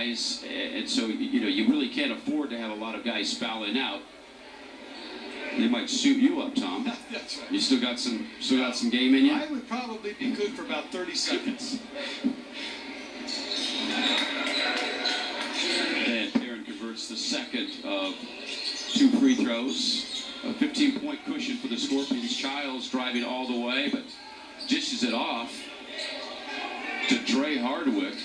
guys, and so you really can't afford to have a lot of guys fouling out. They might suit you up, Tom. That's right. You still got some game in you? I would probably be good for about 30 seconds. And Perrin converts the second of 2 free throws. A 15-point cushion for the Scorpions. Childs driving all the way, but dishes it off to Dre Hardwick.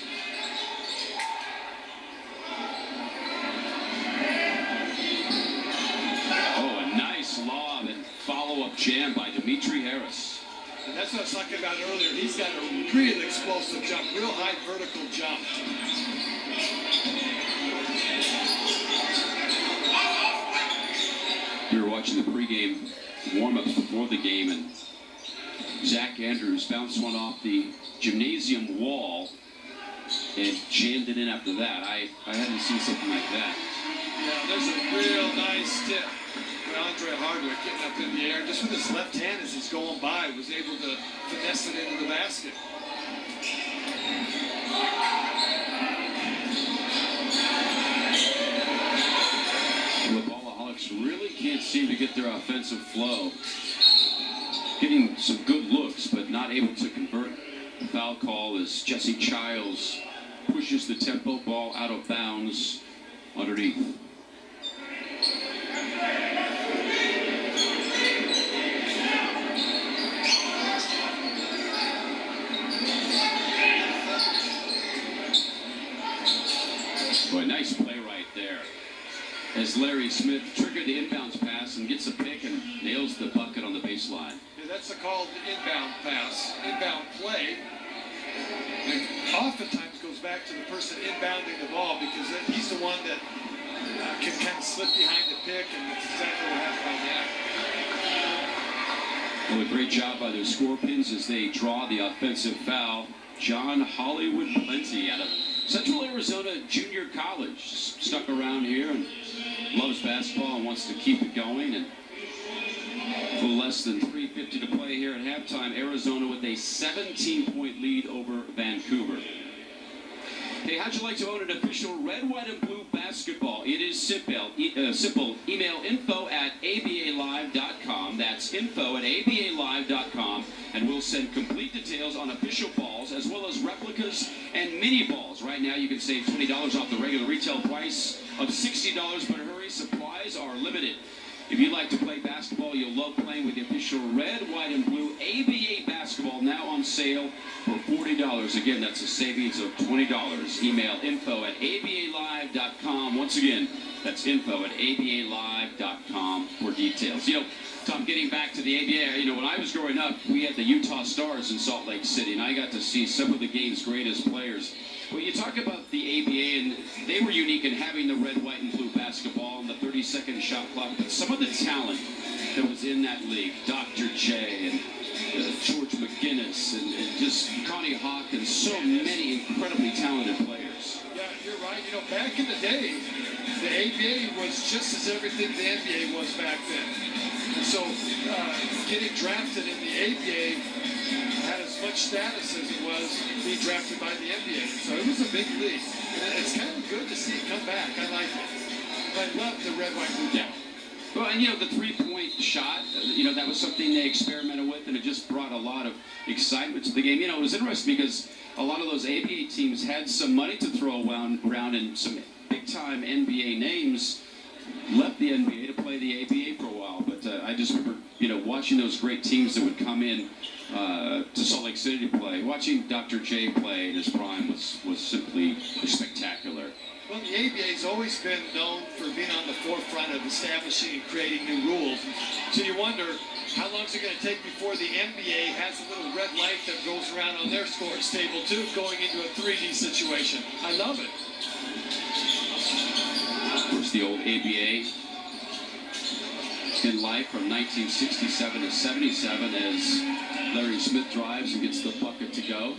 Oh, a nice lob and follow-up jam by Dimitri Harris. And that's what I was talking about earlier. He's got a real explosive jump, real high vertical jump. We were watching the pregame warm-ups before the game, and Zach Andrews bounced one off the gymnasium wall and jammed it in after that. I hadn't seen something like that. Yeah, there's a real nice tip by Andre Hardwick getting up in the air. Just with his left hand as he's going by, was able to finesse it into the basket. The Ballaholics really can't seem to get their offensive flow. Getting some good looks, but not able to convert. The foul call as Jesse Childs pushes the tempo ball out of bounds underneath. Boy, nice play right there. As Larry Smith triggered the inbounds pass and gets a pick and nails the bucket on the baseline. Yeah, that's called the inbound pass, inbound play. And oftentimes goes back to the person inbounding the ball because he's the one that can kind of slip behind the pick, and that's exactly what happened on that. Well, a great job by the Scorpions as they draw the offensive foul. John Hollywood Plenty out of Central Arizona Junior College. Stuck around here and loves basketball and wants to keep it going. And a little less than 3:50 to play here at halftime. Arizona with a 17-point lead over Vancouver. Hey, how'd you like to own an official red, white, and blue basketball? It is simple. Email info@abalive.com. That's info@abalive.com. And we'll send complete details on official balls as well as replicas and mini balls. Right now you can save $20 off the regular retail price of $60, but hurry, supplies are limited. If you like to play basketball, you'll love playing with the official red, white, and blue ABA basketball now on sale for $40. Again, that's a savings of $20. Email info@abalive.com. Once again, that's info@abalive.com for details. You know, Tom, getting back to the ABA, when I was growing up, we had the Utah Stars in Salt Lake City, and I got to see some of the game's greatest players. Well, you talk about the ABA, and they were unique in having the red, white, and blue basketball and the 30-second shot clock. But some of the talent that was in that league, Dr. J and George McGinnis and just Connie Hawk and so many incredibly talented players. Yeah, you're right. Back in the day, the ABA was just as everything the NBA was back then. And so getting drafted in the ABA had as much status as it was being drafted by the NBA. So it was a big league. And it's kind of good to see it come back. I like it. I love the red, white, blue. Yeah. Well, and the three-point shot, that was something they experimented with, and it just brought a lot of excitement to the game. It was interesting because a lot of those ABA teams had some money to throw around, and some big-time NBA names left the NBA to play the ABA for a while. But I just remember, watching those great teams that would come in to Salt Lake City to play. Watching Dr. J play in his prime was simply spectacular. Well, the ABA has always been known for being on the forefront of establishing and creating new rules. So you wonder, how long is it going to take before the NBA has a little red light that goes around on their scores table, too, going into a 3D situation? I love it. Of course, the old ABA in life from 1967 to 77 as Larry Smith drives and gets the bucket to go.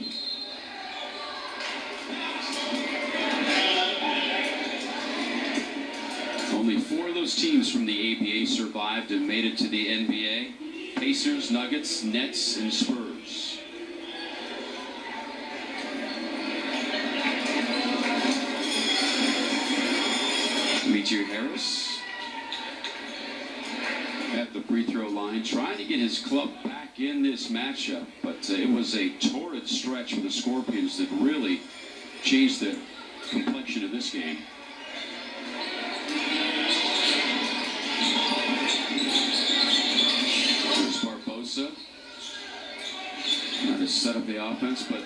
Only 4 of those teams from the ABA survived and made it to the NBA. Pacers, Nuggets, Nets, and Spurs. Najee Harris at the free throw line, trying to get his club back in this matchup, but it was a torrid stretch for the Scorpions that really changed the complexion of this game. There's Barbosa trying to set up the offense, but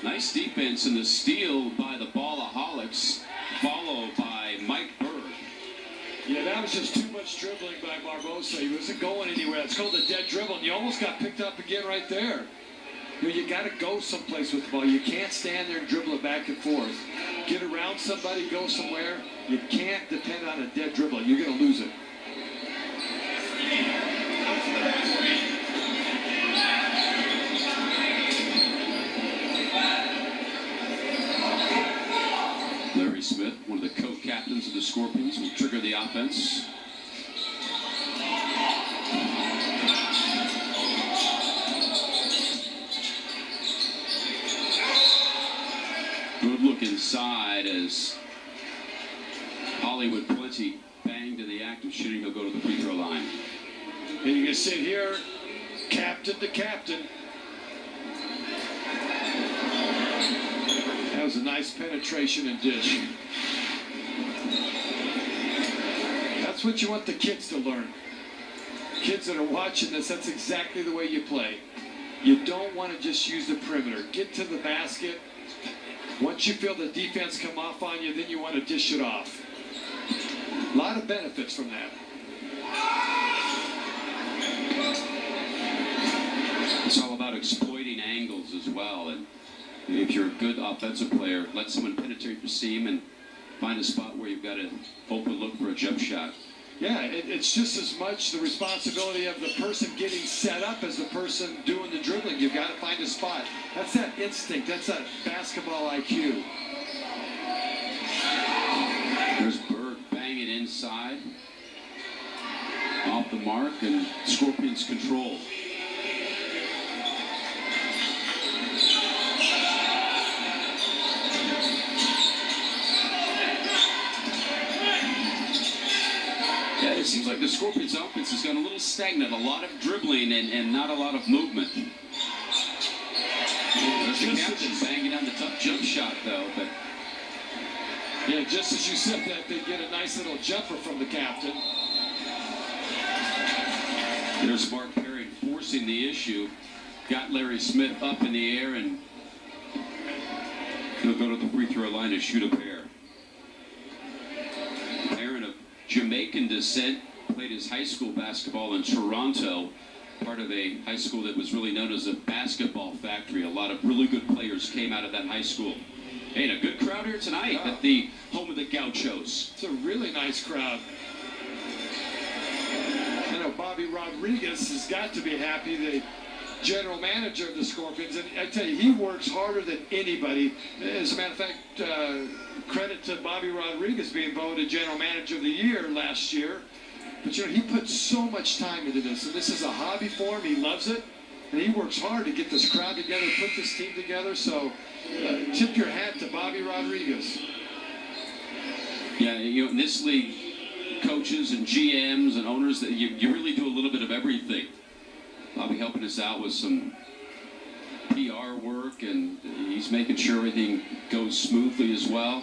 nice defense in the steal by the Ballaholics, followed by Mike Berg. Yeah, that was just too much dribbling by Barbosa. He wasn't going anywhere. It's called a dead dribble, and you almost got picked up again right there. You got to go someplace with the ball. You can't stand there and dribble it back and forth. Get around somebody, go somewhere. You can't depend on a dead dribble. You're going to lose it. Larry Smith, one of the co-captains of the Scorpions, will trigger the offense. Good look inside as Hollywood Plenty banged in the act of shooting. He'll go to the free throw line. And you can sit here, captain to captain. That was a nice penetration and dish. That's what you want the kids to learn. Kids that are watching this, that's exactly the way you play. You don't want to just use the perimeter. Get to the basket. Once you feel the defense come off on you, then you want to dish it off. A lot of benefits from that. It's all about exploiting angles as well. And if you're a good offensive player, let someone penetrate the seam and find a spot where you've got an open look for a jump shot. Yeah, it's just as much the responsibility of the person getting set up as the person doing the dribbling. You've got to find a spot. That's that instinct. That's that basketball IQ. There's Berg banging inside. Off the mark, and Scorpions control. Yeah, it seems like the Scorpions' offense has gone a little stagnant. A lot of dribbling and not a lot of movement. There's the captain banging down the tough jump shot, though. But yeah, just as you said that, they get a nice little jumper from the captain. There's Mark Perry forcing the issue. Got Larry Smith up in the air, and he'll go to the free throw line to shoot a pair. Parent of Jamaican descent, played his high school basketball in Toronto, part of a high school that was really known as a basketball factory. A lot of really good players came out of that high school. Hey, and a good crowd here tonight at the home of the Gauchos. It's a really nice crowd. I know Bobby Rodriguez has got to be happy, the general manager of the Scorpions. And I tell you, he works harder than anybody. As a matter of fact, credit to Bobby Rodriguez being voted general manager of the year last year. But you know, he puts so much time into this, and this is a hobby for him. He loves it, and he works hard to get this crowd together, put this team together. So tip your hat to Bobby Rodriguez. Yeah, you know, in this league, coaches and GMs and owners, that you really do a little bit of everything. Bobby helping us out with some PR work, and he's making sure everything goes smoothly as well.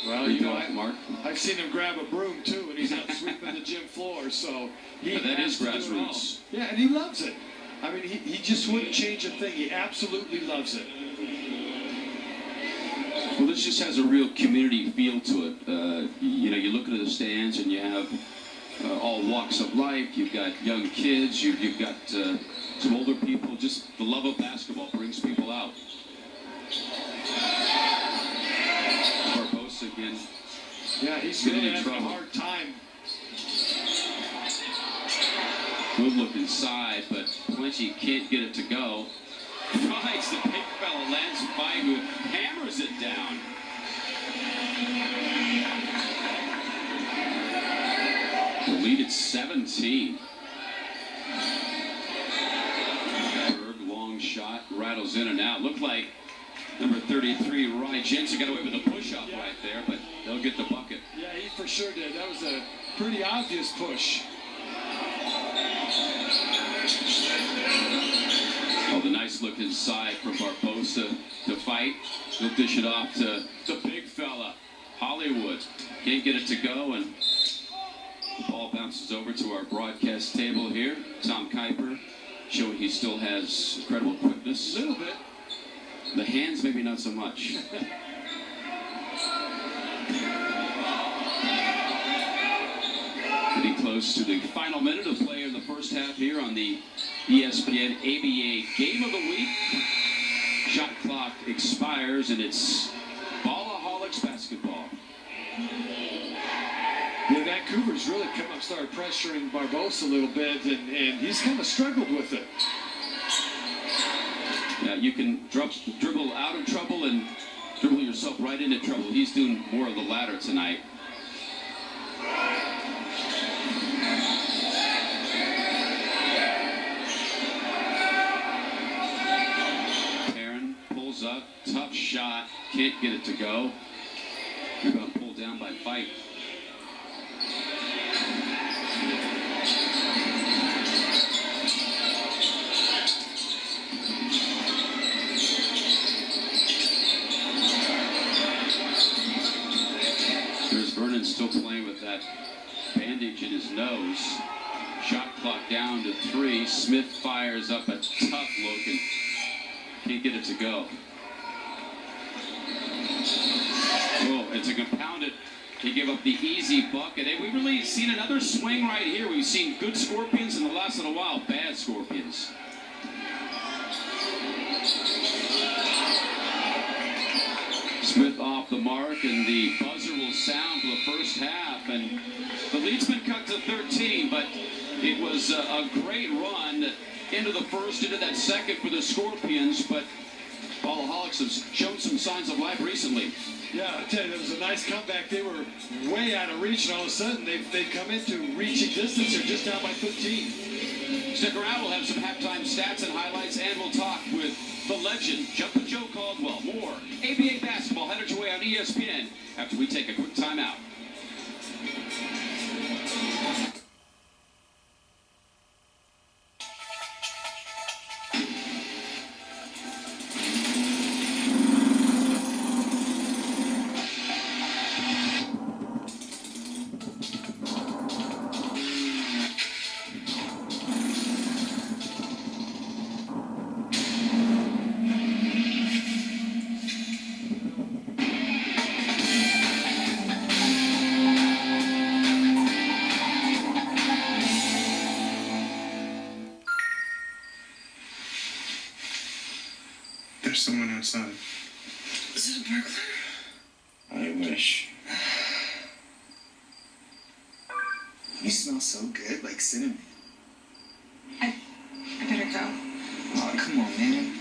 Well, you know, Mark. I've seen him grab a broom too, and he's out sweeping the gym floor. So that is grassroots. Yeah, and he loves it. I mean, he just wouldn't change a thing. He absolutely loves it. Well, this just has a real community feel to it. You know, you look at the stands and you have all walks of life. You've got young kids. You've got some older people. Just the love of basketball brings people out. Barbosa again. Yeah, he's really having a hard time. Good look inside, but Plenty can't get it to go. Tries, the big fella lands by who hammers it down. The lead at 17. Berg, long shot, rattles in and out. Looked like number 33, Rye Jensen, got away with a push-up right there, but they'll get the bucket. Yeah, he for sure did. That was a pretty obvious push. Oh, the nice look inside from Barbosa to fight. He'll dish it off to the big fella, Hollywood. Can't get it to go, and the ball bounces over to our broadcast table here. Tom Kuiper showing he still has incredible quickness. A little bit. The hands, maybe not so much. Getting close to the final minute of play in the first half here on the ESPN ABA Game of the Week. Shot clock expires, and it's Ballaholics basketball. Yeah, Vancouver's really come up, started pressuring Barbosa a little bit, and he's kind of struggled with it. Yeah, you can dribble out of trouble and dribble yourself right into trouble. He's doing more of the latter tonight. Aaron pulls up, tough shot, can't get it to go. Rebound pulled down by Fight. Still playing with that bandage in his nose. Shot clock down to 3. Smith fires up a tough look and can't get it to go. Oh, and to compound it, he gave up the easy bucket. And we've really seen another swing right here. We've seen good Scorpions in the last little while, bad Scorpions. Smith off the mark, and the buzzer will sound for the first half. And the lead's been cut to 13, but it was a great run into the first, into that second for the Scorpions. But Ballaholics have shown some signs of life recently. Yeah, I tell you, that was a nice comeback. They were way out of reach, and all of a sudden they've come into reaching distance. They're just down by 15. Stick around. We'll have some halftime stats and highlights, and we'll talk with the legend, Jumpin' Joe Caldwell. More ABA basketball headed your way on ESPN after we take a quick timeout. There's someone outside. Is it a burglar? I wish. You smell so good, like cinnamon. I better go. Oh, come on, man.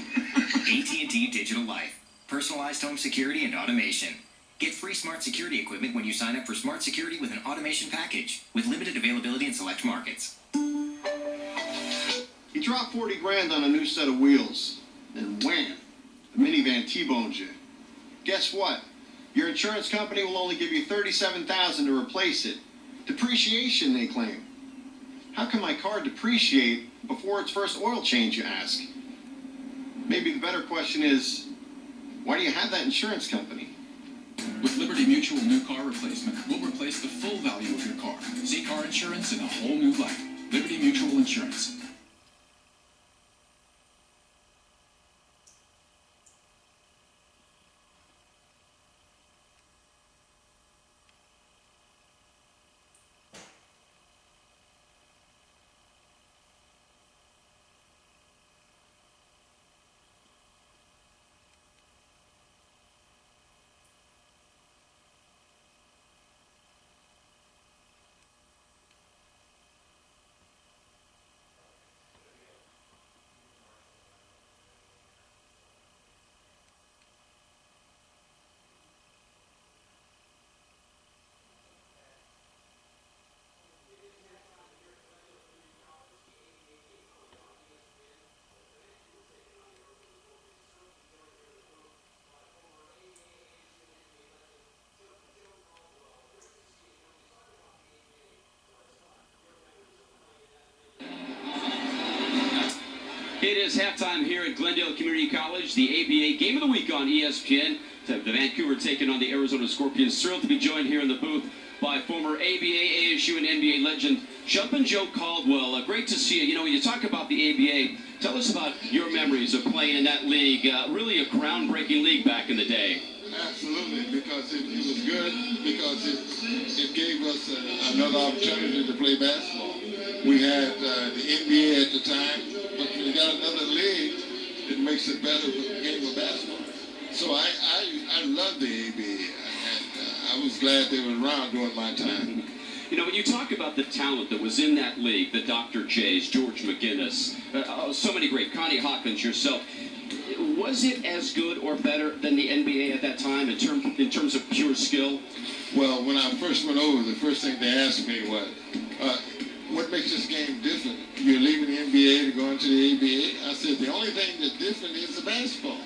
AT&T Digital Life. Personalized home security and automation. Get free smart security equipment when you sign up for smart security with an automation package with limited availability in select markets. You drop 40 grand on a new set of wheels, then wham, the minivan T-bones you. Guess what? Your insurance company will only give you $37,000 to replace it. Depreciation, they claim. How can my car depreciate before its first oil change, you ask? Maybe the better question is, why do you have that insurance company? With Liberty Mutual New Car Replacement, we'll replace the full value of your car. See car insurance in a whole new light. Liberty Mutual Insurance. It is halftime here at Glendale Community College. The ABA Game of the Week on ESPN. The Vancouver taking on the Arizona Scorpions. Thrilled to be joined here in the booth by former ABA, ASU, and NBA legend Jumpin' Joe Caldwell. Great to see you. You know, when you talk about the ABA, tell us about your memories of playing in that league. Really a groundbreaking league back in the day. Absolutely, because it was good, because it gave us another opportunity to play basketball. We had the NBA at the time, but when you got another league, it makes it better for the game of basketball. So I love the ABA, and I was glad they were around during my time. You know, when you talk about the talent that was in that league, the Dr. J's, George McGinnis, so many great, Connie Hawkins, yourself, was it as good or better than the NBA at that time in terms of pure skill? Well, when I first went over, the first thing they asked me was, what makes this game different? You're leaving the NBA to go into the ABA? I said, the only thing that's different is the basketball.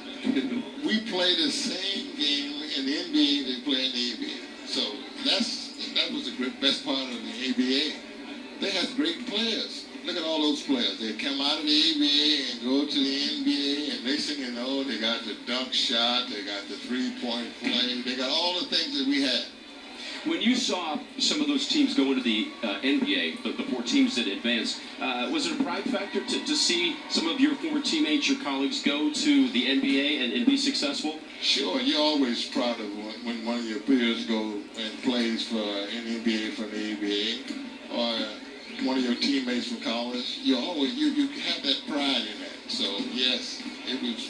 We play the same game in the NBA they play in the ABA. So that was the best part of the ABA. They had great players. Look at all those players. They come out of the ABA and go to the NBA, and next thing you know, they got the dunk shot, they got the three-point play, they got all the things that we had. When you saw some of those teams go into the NBA, the four teams that advanced, was it a pride factor to see some of your former teammates, your colleagues, go to the NBA and be successful? Sure, you're always proud of when one of your peers go and plays for an NBA from the ABA, or one of your teammates from college. You have that pride in that. So yes, it was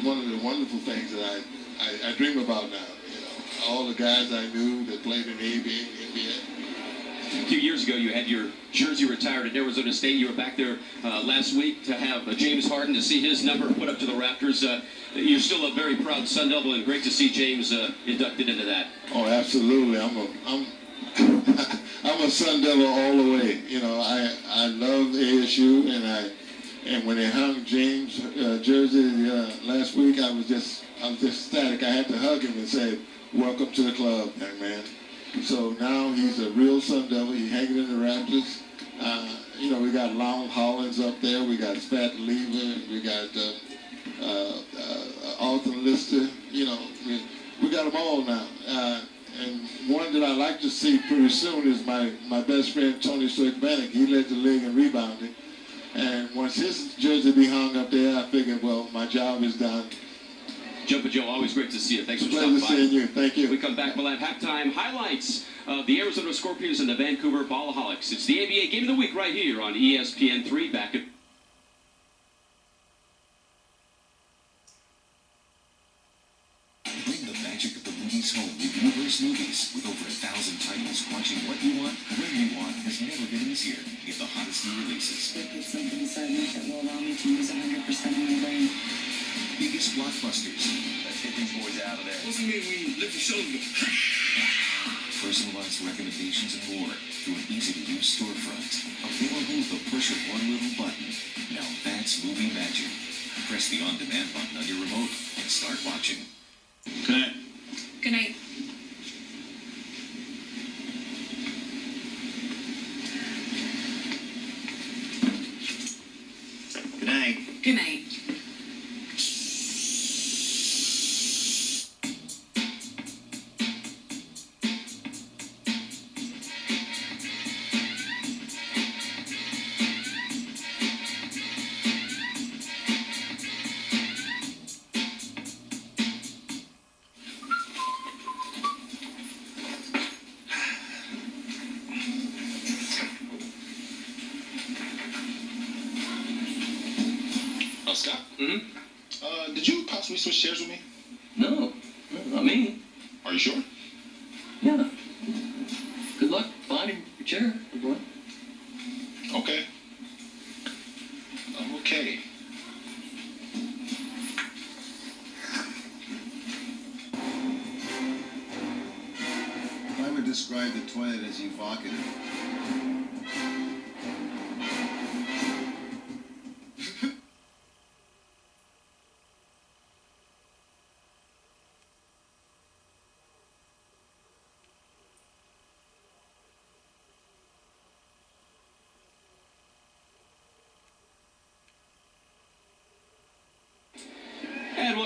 one of the wonderful things that I dream about now. You know, all the guys I knew that played in the ABA and NBA. A few years ago, you had your jersey retired at Arizona State. You were back there last week to have James Harden, to see his number put up to the Raptors. You're still a very proud Sun Devil, and great to see James inducted into that. Oh, absolutely. I'm a Sun Devil all the way. You know, I love ASU, and when they hung James' jersey last week, I was just ecstatic. I had to hug him and say, "Welcome to the club, young man." So now he's a real Sun Devil. He's hanging in the Raptors. You know, we got Long Hollins up there. We got Spat Lever. We got Alton Lister. You know, we got them all now. And one that I like to see pretty soon is my best friend, Tony Stoikbanek. He led the league in rebounding. And once his jersey be hung up there, I figured, well, my job is done. Jumpin' Joe, always great to see you. Thanks for stopping by. Pleasure seeing you. Thank you. We come back, we'll have halftime highlights of the Arizona Scorpions and the Vancouver Ballaholics. It's the ABA Game of the Week right here on ESPN3. Back at Bring the magic of the movies home with Universe Movies. With over 1,000 titles, watching what you want, when you want has never been easier. Get the hottest new releases. They put something inside me that will allow me to use 100% of my brain. Biggest blockbusters. Let's get these boys out of there. What's the mean when you lift your shoulder? Personalized recommendations and more through an easy-to-use storefront. Available with the push of one little button. Now that's movie magic. Press the on-demand button on your remote and start watching. Good night. Good night. Good night. Good night. Scott? Mm-hmm. Did you possibly switch chairs with me? No, not me. Are you sure? Yeah. Good luck finding your chair, boy. Okay. Okay. I would describe the toilet as evocative.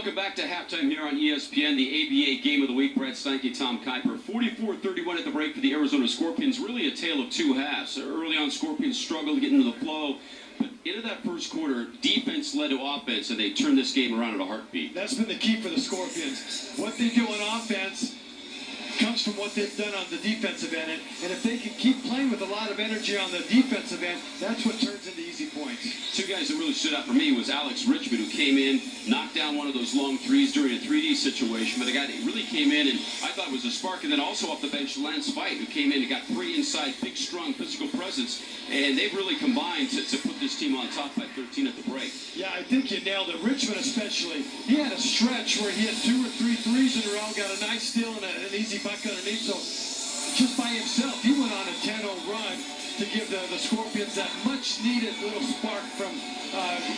Welcome back to halftime here on ESPN, the ABA Game of the Week. Brad Steinke, Tom Kuiper. 44-31 at the break for the Arizona Scorpions. Really a tale of two halves. Early on, Scorpions struggled to get into the flow. But into that first quarter, defense led to offense, and they turned this game around at a heartbeat. That's been the key for the Scorpions. What they do on offense comes from what they've done on the defensive end. And if they can keep playing with a lot of energy on the defensive end, that's what turns into easy points. Two guys that really stood out for me was Alex Richmond, who came in, knocked down one of those long threes during a 3D situation. But a guy that really came in, and I thought was a spark. And then also off the bench, Lance Veit, who came in and got three inside, big, strong, physical presence. And they've really combined to put this team on top by 13 at the break. Yeah, I think you nailed it. Richmond especially. He had a stretch where he had 2 or 3 threes in a row, got a nice steal and an easy bucket underneath. So just by himself, he went on a 10-0 run to give the Scorpions that much-needed little spark from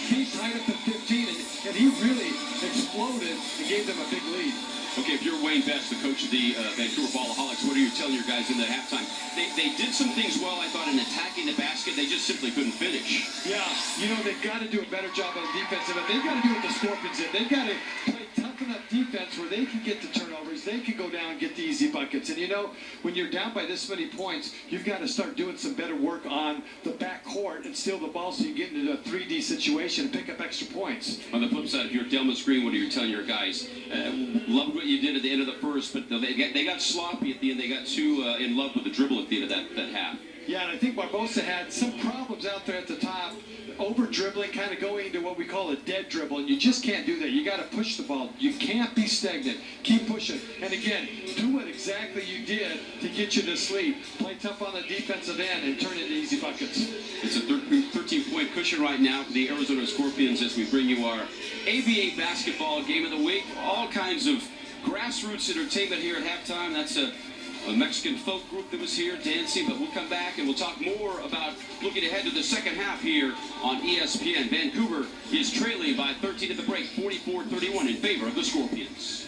being tied up at 15. And he really exploded and gave them a big lead. Okay, if you're Wayne Best, the coach of the Vancouver Ballaholics, what are you telling your guys in the halftime? They did some things well, I thought, in attacking the basket. They just simply couldn't finish. Yeah, you know, they've got to do a better job on the defensive end. They've got to do what the Scorpions did. They've got to play tough enough defense where they can get the turnovers. They can go down and get the easy buckets. And, you know, when you're down by this many points, you've got to start doing some better work on the back court and steal the ball so you get into a 3D situation and pick up extra points. On the flip side, if you're Delmas Green, what are you telling your guys? Love what you did at the end of the first, but they got sloppy at the end. They got too in love with the dribble at the end of that half. Yeah, and I think Barbosa had some problems out there at the top, over dribbling, kind of going into what we call a dead dribble, and you just can't do that. You got to push the ball. You can't be stagnant. Keep pushing. And again, do what exactly you did to get you to sleep. Play tough on the defensive end and turn it into easy buckets. It's a 13-point cushion right now for the Arizona Scorpions as we bring you our ABA basketball game of the week. All kinds of grassroots entertainment here at halftime. That's a Mexican folk group that was here dancing, but we'll come back and we'll talk more about looking ahead to the second half here on ESPN. Vancouver is trailing by 13 at the break, 44-31 in favor of the Scorpions.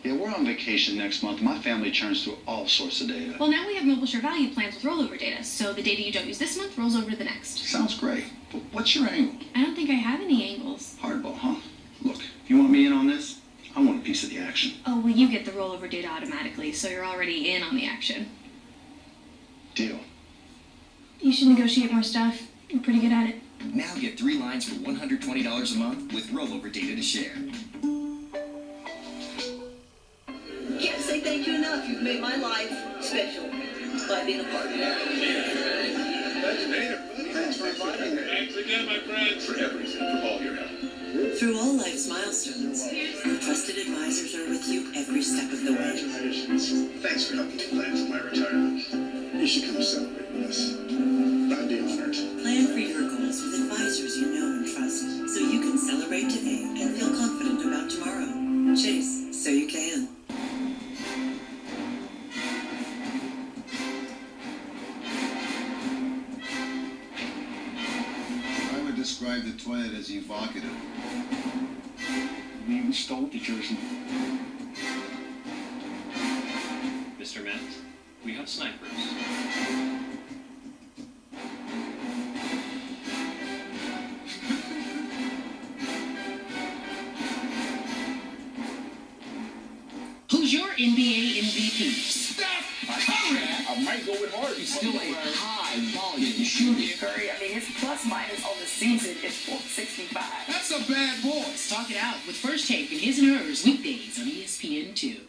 Yeah, we're on vacation next month. My family churns through all sorts of data. Well, now we have mobile share value plans with rollover data, so the data you don't use this month rolls over to the next. Sounds great. But what's your angle? I don't think I have any angles. Hardball, huh? Look, if you want me in on this, I want a piece of the action. Oh, well, you get the rollover data automatically, so you're already in on the action. Deal. You should negotiate more stuff. You're pretty good at it. Now get 3 lines for $120 a month with rollover data to share. Can't say thank you enough. You've made my life special by being a part of it. Thanks for inviting me. Thanks again, my friends. For everything, for all your help. Through all life's milestones, our trusted advisors are with you every step of the way. Congratulations. Thanks for helping me plan for my retirement. You should come celebrate with us. I'd be honored. Plan for your goals with advisors you know and trust, so you can celebrate today and feel confident about tomorrow. Chase, so you can. I would describe the toilet as evocative. We even stole the jersey. Mr. Matt, we have snipers. Who's your NBA MVP? Steph Curry! I might go with Harden. He's still a high-volume shooter. Curry, I mean, his plus-minus on the season is 465. That's a bad boy. Let's talk it out with First Take and His and Hers weekdays on ESPN2.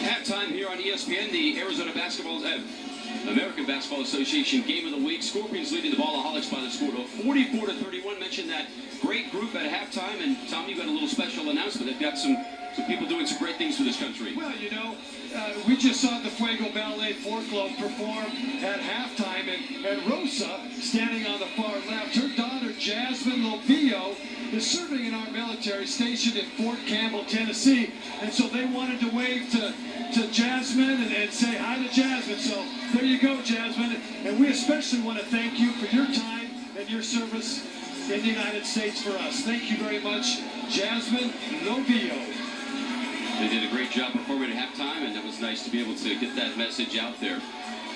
Halftime here on ESPN, the Arizona American Basketball Association Game of the Week. Scorpions leading the Ballaholics by the score of 44-31. Mentioned that great group at halftime, and Tom, you got a little special announcement. They've got some people doing some great things for this country. Well, you know, we just saw the Fuego Ballet Club perform at halftime, and Rosa, standing on the far left, her daughter Jasmine Lovillo is serving in our military station in Fort Campbell, Tennessee, and so they wanted to wave to Jasmine and say hi to Jasmine. So there you go, Jasmine, and we especially want to thank you for your time and your service in the United States for us. Thank you very much, Jasmine Novillo. They did a great job performing at halftime, and it was nice to be able to get that message out there.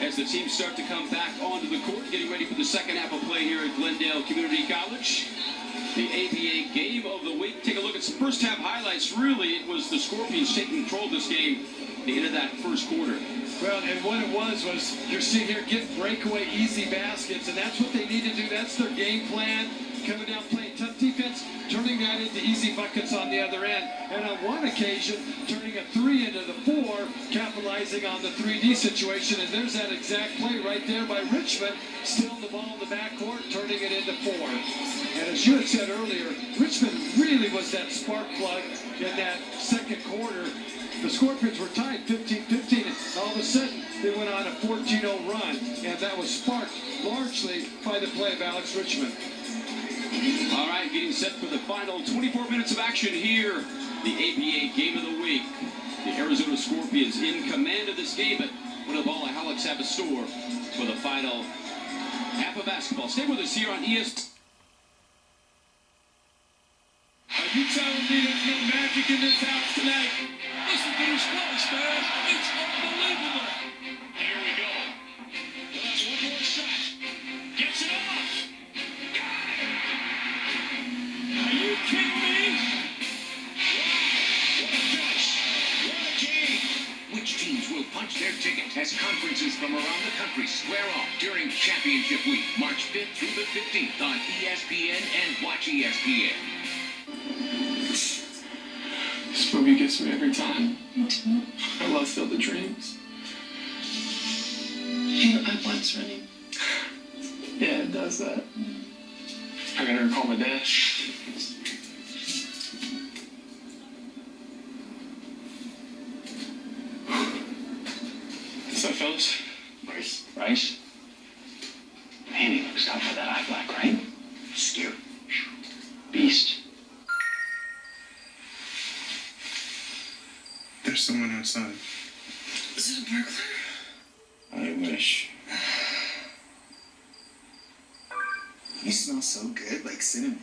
As the teams start to come back onto the court, getting ready for the second half of play here at Glendale Community College. The ABA game of the week. Take a look at some first half highlights. Really, it was the Scorpions taking control of this game at the end of that first quarter. Well, and what it was you're seeing here, get breakaway easy baskets, and that's what they need to do. That's their game plan. Coming down, playing tough defense, turning that into easy buckets on the other end. And on one occasion, turning a 3 into the 4, capitalizing on the 3D situation. And there's that exact play right there by Richmond, stealing the ball in the backcourt, turning it into 4. And as you had said earlier, Richmond really was that spark plug in that second quarter. The Scorpions were tied 15-15, and all of a sudden they went on a 14-0 run, and that was sparked largely by the play of Alex Richmond. All right, getting set for the final 24 minutes of action here. The ABA game of the week. The Arizona Scorpions in command of this game, but what do all the Halics have in store for the final half of basketball? Stay with us here on ESPN. Are you telling me there's no magic in this house tonight? Listen to this place, man. It's unbelievable. Here we go. That's one more shot. Gets it off. Are you kidding me? What a finish. What a game. Which teams will punch their ticket as conferences from around the country square off during Championship Week, March 5th through the 15th on ESPN and Watch ESPN. This movie gets me every time. I love Field of Dreams. Hey, I once running. Yeah, it does that. I gotta call my dad. What's up, fellas? Rice? Man, he looks tough with that eye black, right? Scary. Beast. There's someone outside. Is it a burglar? I wish. You smell so good, like cinnamon.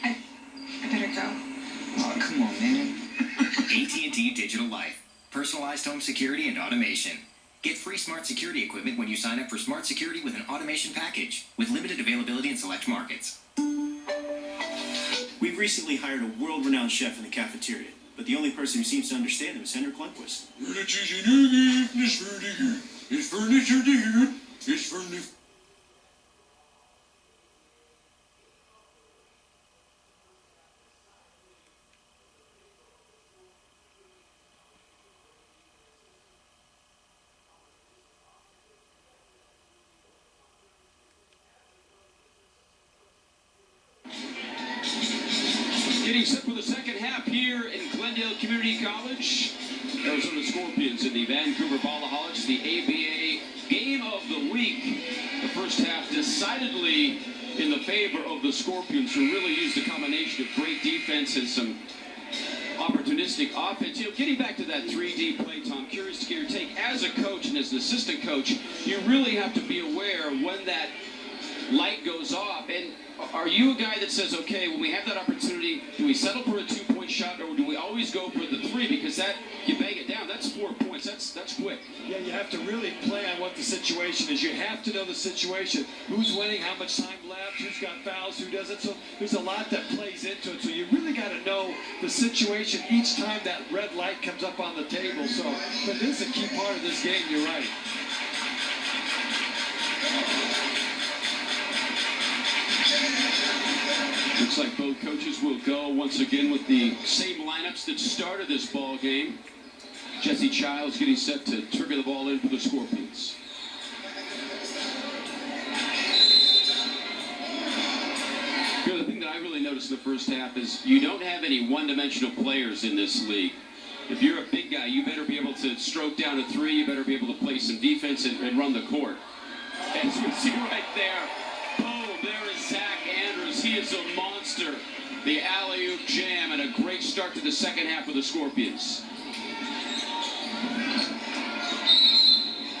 I better go. Oh, come on, man. AT&T Digital Life. Personalized home security and automation. Get free smart security equipment when you sign up for smart security with an automation package, with limited availability in select markets. We've recently hired a world-renowned chef in the cafeteria, but the only person who seems to understand him is Henrik Lundqvist. Getting set for the second half here in Glendale Community College. Arizona Scorpions and the Vancouver Ballaholics, the ABA game of the week. The first half decidedly in the favor of the Scorpions, who really used a combination of great defense and some opportunistic offense. You know, getting back to that 3D play, Tom, curious to get your take. As a coach and as an assistant coach, you really have to be aware when that light goes off. And are you a guy that says, okay, when we have that opportunity, do we settle for a 2-point shot, or do we always go for the 3? Because that, you bang it down, that's 4 points. That's quick. Yeah, you have to really play on what the situation is. You have to know the situation. Who's winning, how much time left, who's got fouls, who doesn't. So there's a lot that plays into it. So you really got to know the situation each time that red light comes up on the table. So, but this is a key part of this game, you're right. Looks like both coaches will go once again with the same lineups that started this ball game. Jesse Childs getting set to trigger the ball in for the Scorpions. You know, the thing that I really noticed in the first half is you don't have any one-dimensional players in this league. If you're a big guy, you better be able to stroke down a 3. You better be able to play some defense and run the court. As you see right there, boom, there is Zach Andrews. He is a monster. The alley-oop jam and a great start to the second half of the Scorpions.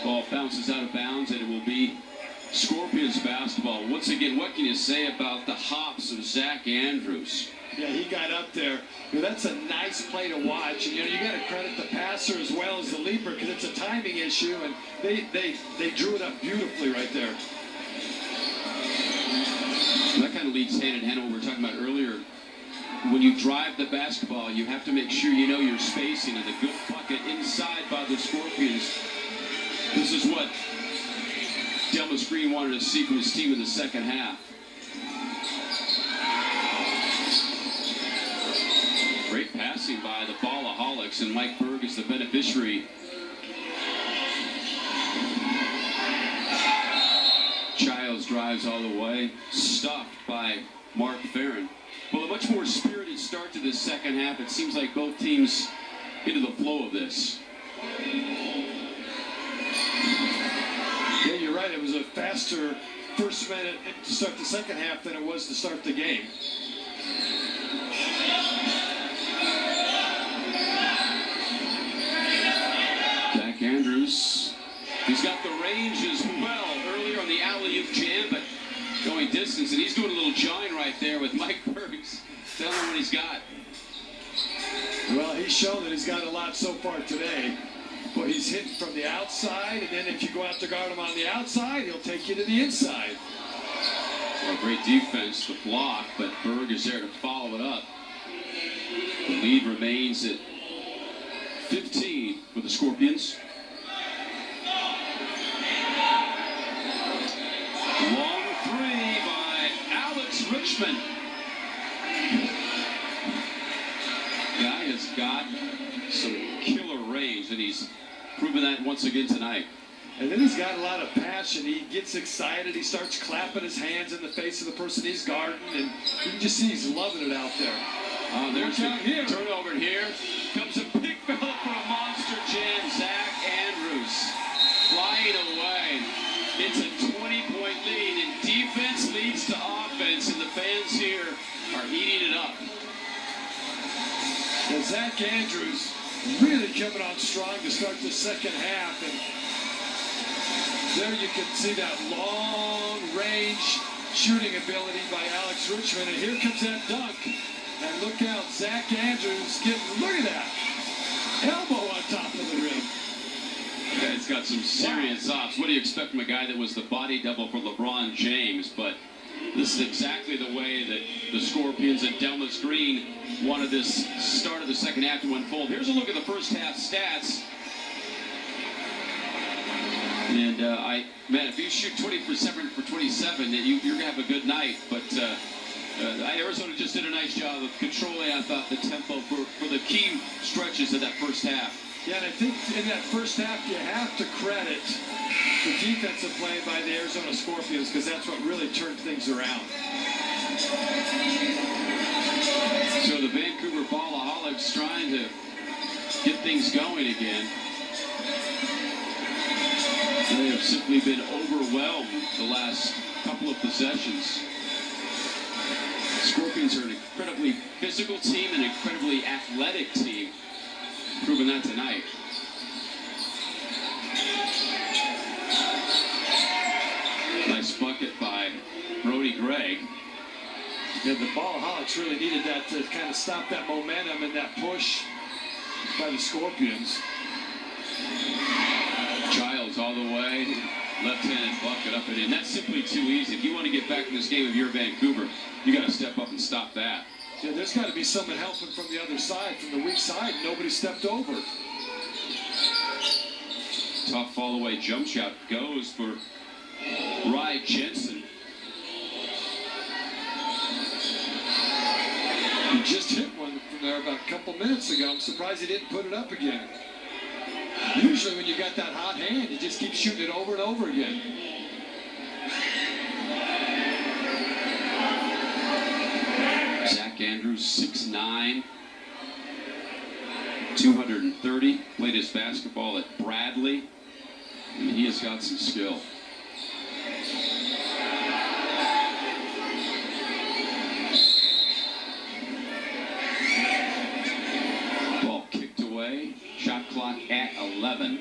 Ball bounces out of bounds, and it will be Scorpions basketball. Once again, what can you say about the hops of Zach Andrews? Yeah, he got up there. That's a nice play to watch. And, you got to credit the passer as well as the leaper because it's a timing issue, and they drew it up beautifully right there. That kind of leads hand in hand with what we were talking about earlier. When you drive the basketball, you have to make sure you know your spacing, and the good bucket inside by the Scorpions. This is what Delmas Green wanted to see from his team in the second half. Great passing by the Ballaholics, and Mike Berg is the beneficiary. Childs drives all the way, stopped by Mark Farron. Well, a much more spirited start to this second half. It seems like both teams into the flow of this. Yeah, you're right. It was a faster first minute to start the second half than it was to start the game. Zach Andrews, he's got the range as well. Earlier on the alley-oop jam, but going distance, and he's doing a little jawing right there with Mike Burks. Tell him what he's got. Well, he's shown that he's got a lot so far today. But he's hitting from the outside, and then if you go out to guard him on the outside, he'll take you to the inside. Well, great defense, the block, but Berg is there to follow it up. The lead remains at 15 for the Scorpions. Long three by Alex Richmond. Guy has got some killer range, and he's proven that once again tonight. And then he's got a lot of passion. He gets excited. He starts clapping his hands in the face of the person he's guarding, and you can just see he's loving it out there. There's a turnover here. Comes a big fella for a monster jam. Zach Andrews flying away. It's a 20-point lead, and defense leads to offense, and the fans here are eating it up. Well, Zach Andrews really coming on strong to start the second half, and there you can see that long-range shooting ability by Alex Richmond, and here comes that dunk. And look out, Zach Andrews getting, look at that, elbow on top of the rim. Yeah, he's got some serious ops. What do you expect from a guy that was the body double for LeBron James? But this is exactly the way that the Scorpions and Delmas Green wanted this start of the second half to unfold. Here's a look at the first half stats. And man, if you shoot 20% for 27, you're going to have a good night. But Arizona just did a nice job of controlling, I thought, the tempo for the key stretches of that first half. Yeah, and I think in that first half, you have to credit the defensive play by the Arizona Scorpions, because that's what really turned things around. So the Vancouver Ballaholics trying to get things going again. They have simply been overwhelmed the last couple of possessions. The Scorpions are an incredibly physical team, an incredibly athletic team. Proving that tonight. Nice bucket by Brody Gregg. Yeah, the Ballaholics really needed that to kind of stop that momentum and that push by the Scorpions. Childs all the way, left-handed bucket up and in. That's simply too easy. If you want to get back in this game if you're Vancouver, you got to step up and stop that. Yeah, there's got to be someone helping from the other side, from the weak side. Nobody stepped over. Tough fall-away jump shot goes for Rye Jensen. He just hit one from there about a couple minutes ago. I'm surprised he didn't put it up again. Usually when you got that hot hand, you just keep shooting it over and over again. Zach Andrews, 6'9", 230, played his basketball at Bradley, and he has got some skill. Ball kicked away, shot clock at 11.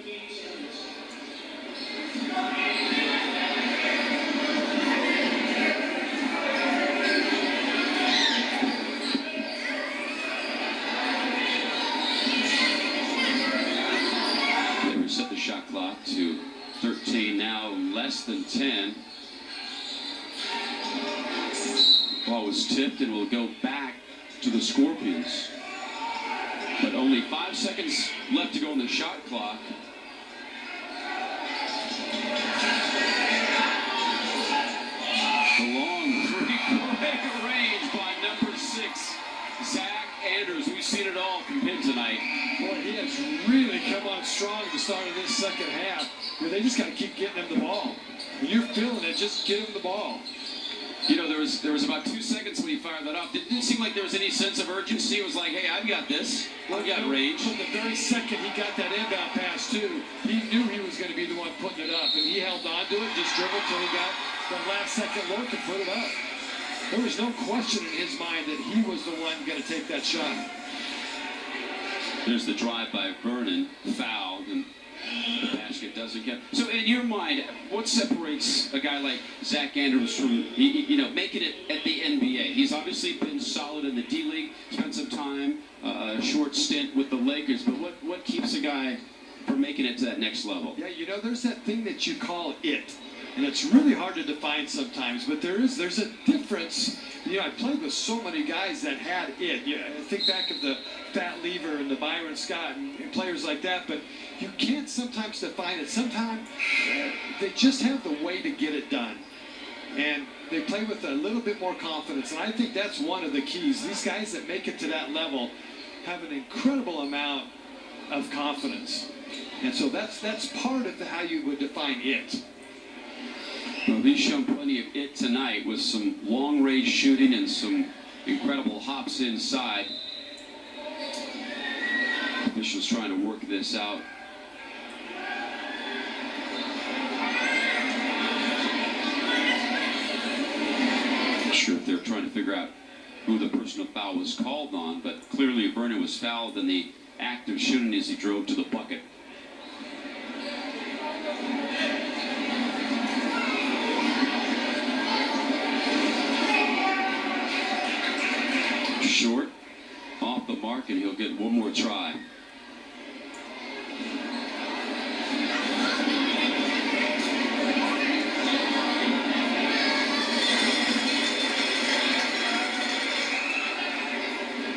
13 now, less than 10. Ball was tipped and will go back to the Scorpions. But only 5 seconds left to go on the shot clock. The long three-point range by number 6, Zach Anders. We've seen it all from him tonight. Boy, he has really come on strong at the start of this second half. They just got to keep getting him the ball. When you're feeling it, just get him the ball. You know, there was about 2 seconds when he fired that off. It didn't seem like there was any sense of urgency. It was like, hey, I've got this. I've got range. From the very second he got that inbound pass, too, he knew he was going to be the one putting it up. And he held on to it, just dribbled till he got the last second look and put it up. There was no question in his mind that he was the one going to take that shot. There's the drive by Vernon, fouled, and the basket doesn't count. So in your mind, what separates a guy like Zach Anders from, making it at the NBA? He's obviously been solid in the D-League, spent some time, a short stint with the Lakers, but what keeps a guy from making it to that next level? Yeah, there's that thing that you call it. And it's really hard to define sometimes, but there's a difference. I played with so many guys that had it. I think back of the Fat Lever and the Byron Scott and players like that, but you can't sometimes define it. Sometimes they just have the way to get it done. And they play with a little bit more confidence, and I think that's one of the keys. These guys that make it to that level have an incredible amount of confidence. And so that's part of how you would define it. Well, he's shown plenty of it tonight with some long-range shooting and some incredible hops inside. Officials trying to work this out. Not sure if they're trying to figure out who the personal foul was called on, but clearly Vernon was fouled in the act of shooting as he drove to the bucket. Short, off the mark, and he'll get one more try.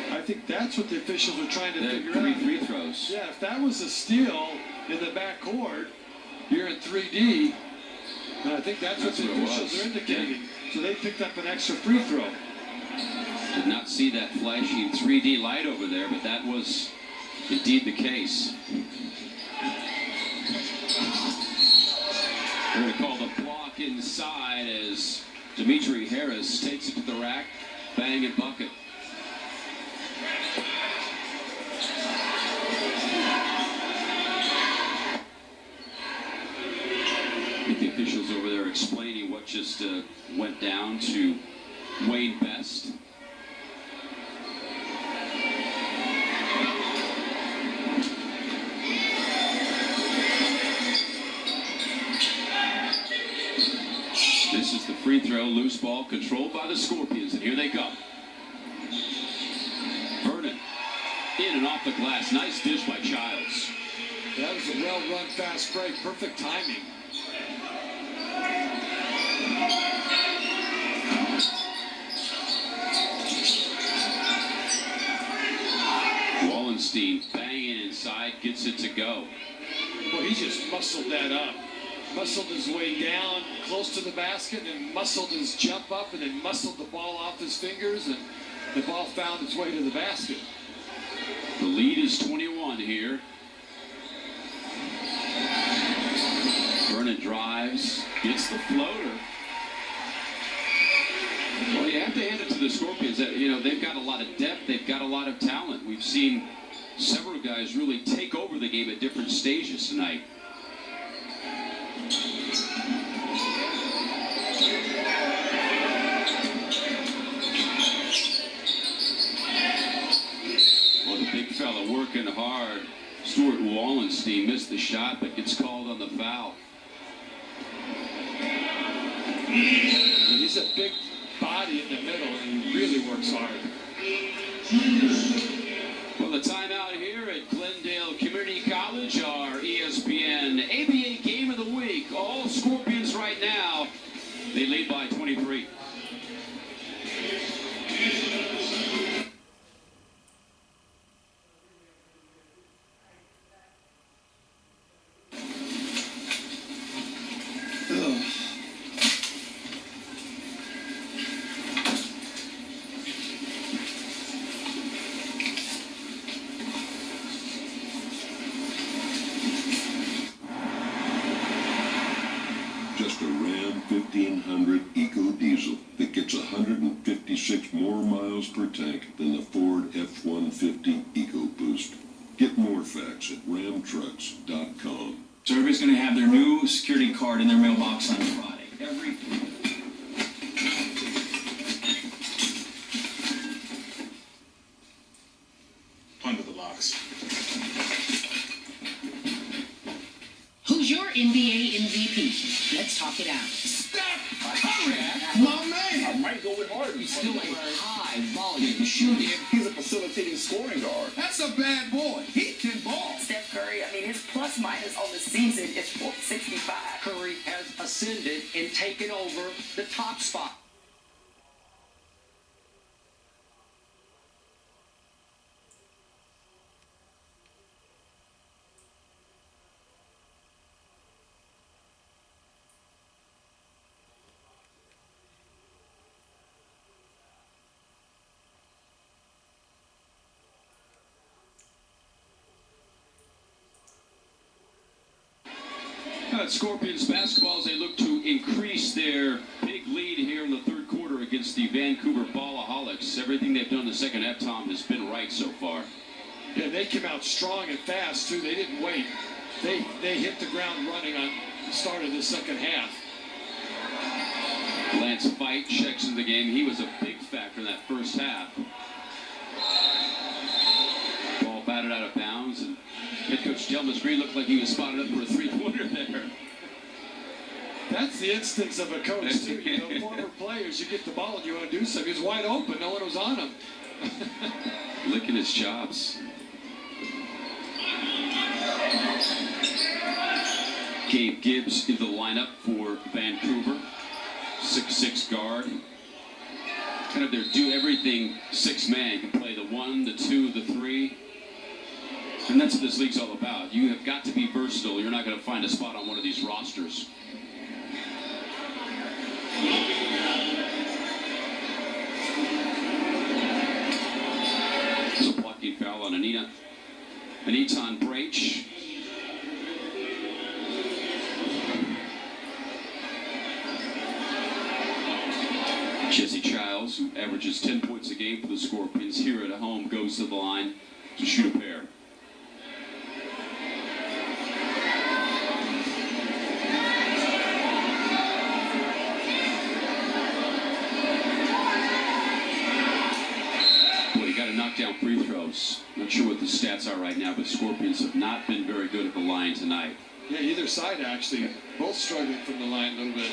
I think that's what the officials are trying to figure out. 3 free throws. Yeah, if that was a steal in the backcourt, you're in 3D. And I think that's what the officials are indicating. Yeah. So they picked up an extra free throw. Did not see that flashing 3D light over there, but that was indeed the case. We're going to call the block inside as Dimitri Harris takes it to the rack, bang and bucket. I think the officials over there explaining what just went down to Wayne Best. This is the free throw, loose ball controlled by the Scorpions, and here they come. Vernon in and off the glass. Nice dish by Childs. That was a well-run fast break. Perfect timing. Wallenstein banging inside, gets it to go. Well, he just muscled that up. Muscled his way down close to the basket and muscled his jump up and then muscled the ball off his fingers, and the ball found its way to the basket. The lead is 21 here. Vernon drives, gets the floater. Well, you have to hand it to the Scorpions. They've got a lot of depth. They've got a lot of talent. We've seen several guys really take over the game at different stages tonight. Well, the big fella working hard. Stuart Wallenstein missed the shot, but gets called on the foul. He's a big body in the middle, and he really works hard. Well, the timeout here at Glendale Community College, our ESPN ABA Game of the Week. 1500 Eco Diesel that gets 156 more miles per tank than the Ford F-150 EcoBoost. Get more facts at ramtrucks.com. So everybody's going to have their new security card in their mailbox on Friday. Every Under the box. Who's your NBA MVP? Let's talk it out. My man. I might go with Harden. He's still a high-volume shooter. He's a facilitating scoring guard. That's a bad boy. He can ball. Steph Curry, I mean, his plus-minus on the season is 465. Curry has ascended and taken over the top spot. Scorpions basketball as they look to increase their big lead here in the third quarter against the Vancouver Ballaholics. Everything they've done in the second half, Tom, has been right so far. Yeah, they came out strong and fast, too. They didn't wait. They hit the ground running on the start of the second half. Lance Fight checks in the game. He was a big factor in that first half. Ball batted out of bounds, and head coach Delmas Green looked like he was spotted up for a three-pointer there. That's the instincts of a coach, too. You know, former players, you get the ball and you want to do something. He was wide open. No one was on him. Licking his chops. Gabe Gibbs in the lineup for Vancouver. 6'6" guard. Kind of their do-everything six-man. Can play the 1, the 2, the 3. And that's what this league's all about. You have got to be versatile. You're not going to find a spot on one of these rosters. There's a blocking foul on Aniton Branch. Jesse Childs, who averages 10 points a game for the Scorpions here at home, goes to the line to shoot a pair. Down free throws. Not sure what the stats are right now, but Scorpions have not been very good at the line tonight. Yeah, either side actually. Both struggling from the line a little bit.